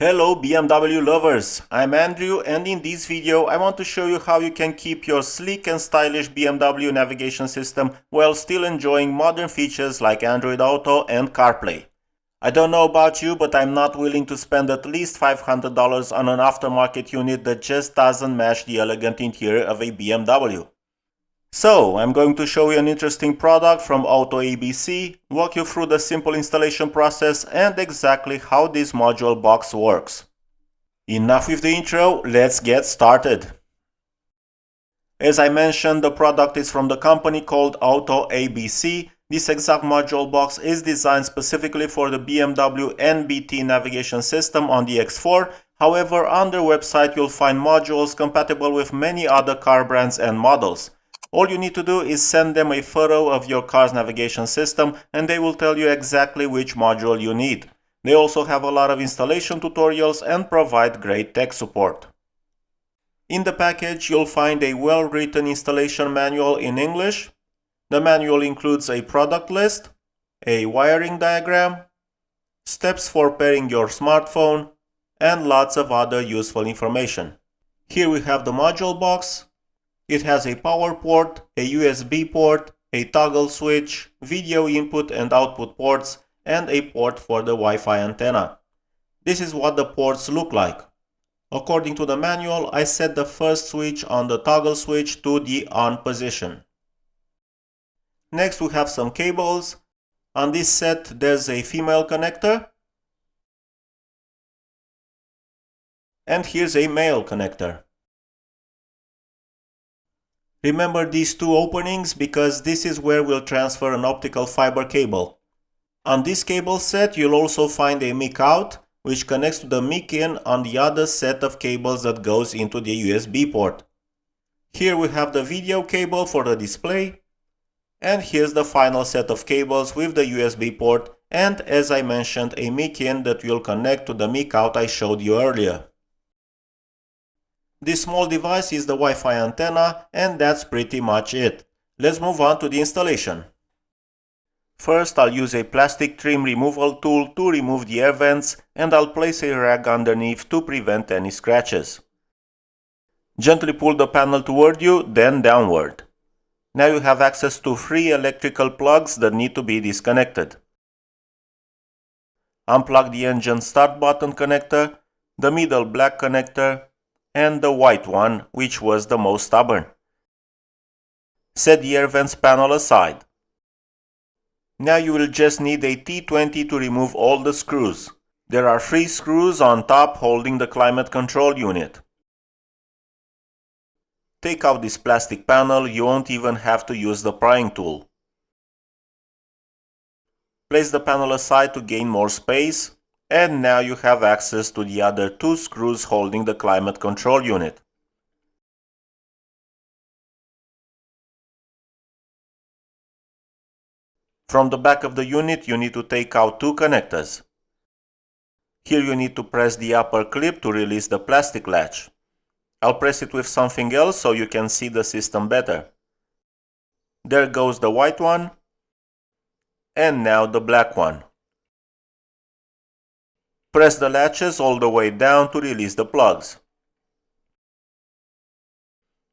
Hello BMW lovers, I'm Andrew, and in this video I want to show you how you can keep your sleek and stylish BMW navigation system while still enjoying modern features like Android Auto and CarPlay. I don't know about you, but I'm not willing to spend at least $500 on an aftermarket unit that just doesn't match the elegant interior of a BMW. So, I'm going to show you an interesting product from AutoABC, walk you through the simple installation process and exactly how this module box works. Enough with the intro, let's get started. As I mentioned, the product is from the company called AutoABC. This exact module box is designed specifically for the BMW NBT navigation system on the X4. However, on their website you'll find modules compatible with many other car brands and models. All you need to do is send them a photo of your car's navigation system and they will tell you exactly which module you need. They also have a lot of installation tutorials and provide great tech support. In the package, you'll find a well-written installation manual in English. The manual includes a product list, a wiring diagram, steps for pairing your smartphone, and lots of other useful information. Here we have the module box. It has a power port, a USB port, a toggle switch, video input and output ports, and a port for the Wi-Fi antenna. This is what the ports look like. According to the manual, I set the first switch on the toggle switch to the on position. Next we have some cables. On this set there's a female connector. And here's a male connector. Remember these two openings because this is where we'll transfer an optical fiber cable. On this cable set you'll also find a mic out, which connects to the mic in on the other set of cables that goes into the USB port. Here we have the video cable for the display, and here's the final set of cables with the USB port and, as I mentioned, a mic in that will connect to the mic out I showed you earlier. This small device is the Wi-Fi antenna, and that's pretty much it. Let's move on to the installation. First, I'll use a plastic trim removal tool to remove the air vents, and I'll place a rag underneath to prevent any scratches. Gently pull the panel toward you, then downward. Now you have access to 3 electrical plugs that need to be disconnected. Unplug the engine start button connector, the middle black connector, and the white one, which was the most stubborn. Set the air vents panel aside. Now you will just need a T20 to remove all the screws. There are 3 screws on top holding the climate control unit. Take out this plastic panel, you won't even have to use the prying tool. Place the panel aside to gain more space, and now you have access to the other 2 screws holding the climate control unit. From the back of the unit you need to take out 2 connectors. Here you need to press the upper clip to release the plastic latch. I'll press it with something else so you can see the system better. There goes the white one, and now the black one. Press the latches all the way down to release the plugs.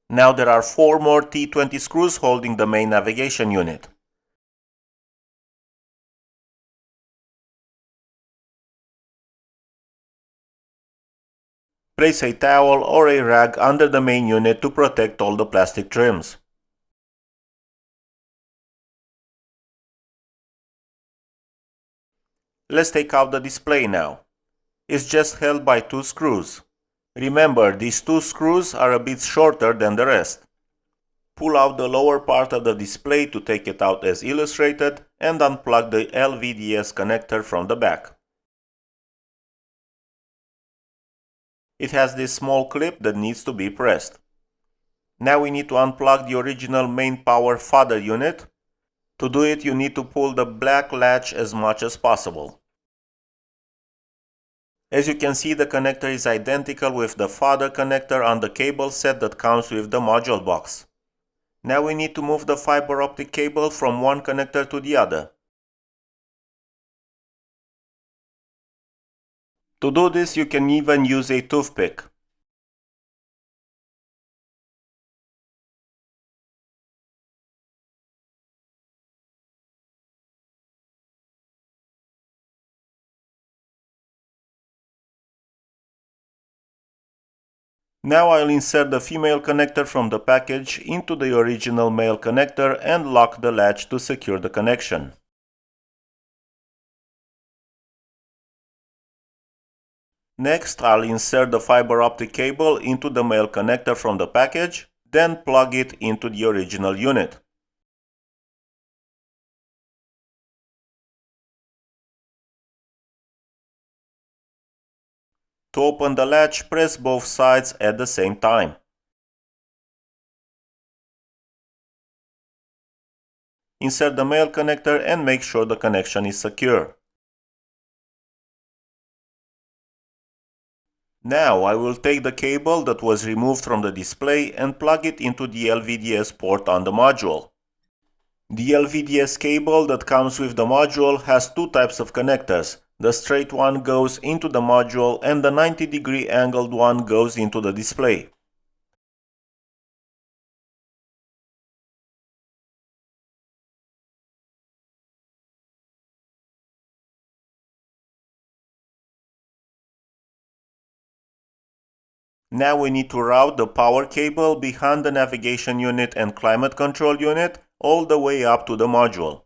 Now there are 4 more T20 screws holding the main navigation unit. Place a towel or a rag under the main unit to protect all the plastic trims. Let's take out the display now. It's just held by 2 screws. Remember, these 2 screws are a bit shorter than the rest. Pull out the lower part of the display to take it out as illustrated and unplug the LVDS connector from the back. It has this small clip that needs to be pressed. Now we need to unplug the original main power fodder unit. To do it you need to pull the black latch as much as possible. As you can see, the connector is identical with the fodder connector on the cable set that comes with the module box. Now we need to move the fiber optic cable from one connector to the other. To do this, you can even use a toothpick. Now I'll insert the female connector from the package into the original male connector and lock the latch to secure the connection. Next, I'll insert the fiber optic cable into the male connector from the package, then plug it into the original unit. To open the latch, press both sides at the same time. Insert the male connector and make sure the connection is secure. Now I will take the cable that was removed from the display and plug it into the LVDS port on the module. The LVDS cable that comes with the module has two types of connectors. The straight one goes into the module and the 90-degree angled one goes into the display. Now we need to route the power cable behind the navigation unit and climate control unit all the way up to the module.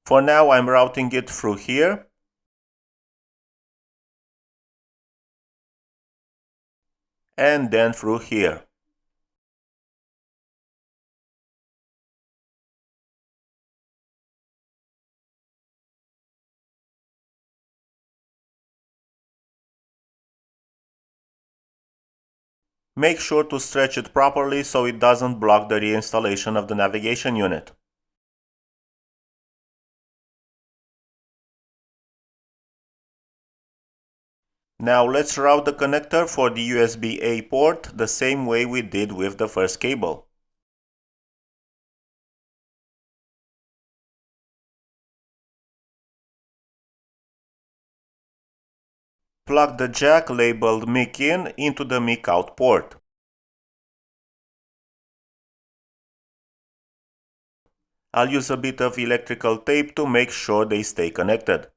For now, I'm routing it through here and then through here. Make sure to stretch it properly so it doesn't block the reinstallation of the navigation unit. Now let's route the connector for the USB-A port the same way we did with the first cable. Plug the jack labeled mic in into the mic out port. I'll use a bit of electrical tape to make sure they stay connected.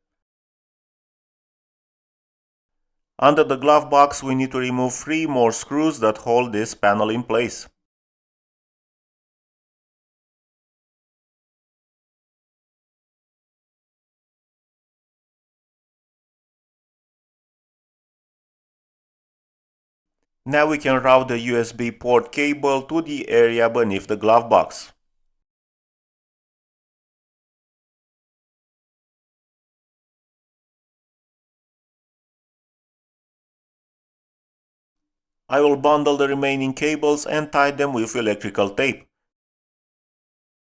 Under the glove box, we need to remove 3 more screws that hold this panel in place. Now we can route the USB port cable to the area beneath the glove box. I will bundle the remaining cables and tie them with electrical tape.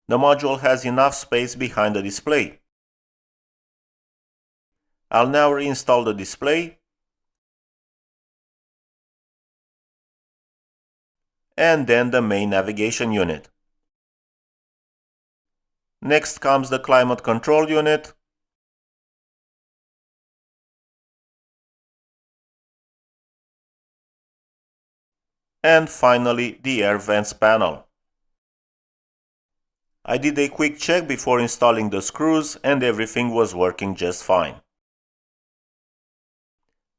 The module has enough space behind the display. I'll now reinstall the display and then the main navigation unit. Next comes the climate control unit, and finally the air vents panel. I did a quick check before installing the screws and everything was working just fine.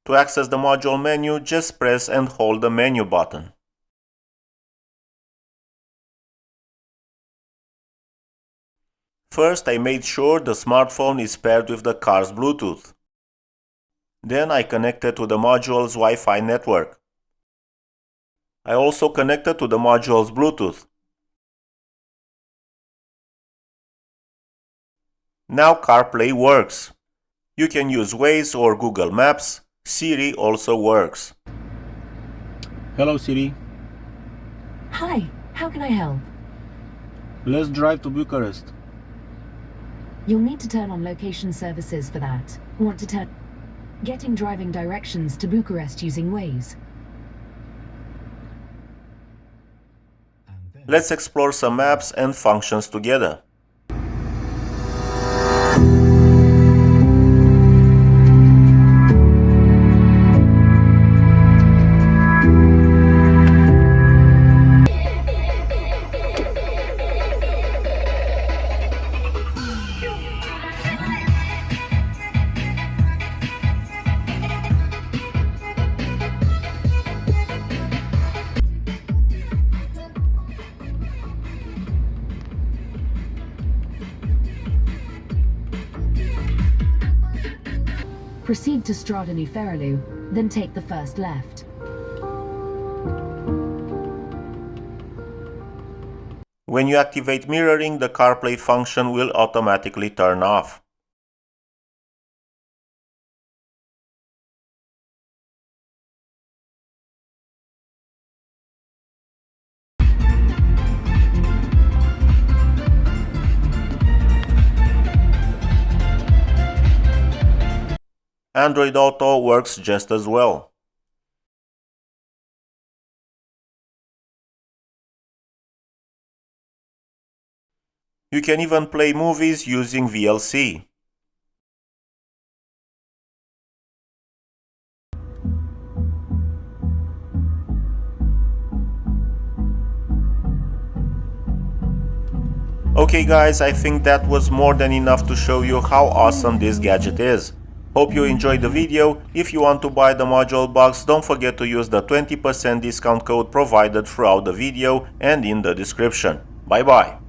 To access the module menu, just press and hold the menu button. First, I made sure the smartphone is paired with the car's Bluetooth. Then I connected to the module's Wi-Fi network. I also connected to the module's Bluetooth. Now CarPlay works. You can use Waze or Google Maps. Siri also works. Hello Siri, Hi, how can I help? let's drive to Bucharest. You'll need to turn on location services for that. Want to turn... Getting driving directions to Bucharest using Waze. Let's explore some maps and functions together. Proceed to Strada New Ferrolu, then take the first left. When you activate mirroring, the CarPlay function will automatically turn off. Android Auto works just as well. You can even play movies using VLC. Okay guys, I think that was more than enough to show you how awesome this gadget is. Hope you enjoyed the video. If you want to buy the module box, don't forget to use the 20% discount code provided throughout the video and in the description. Bye bye!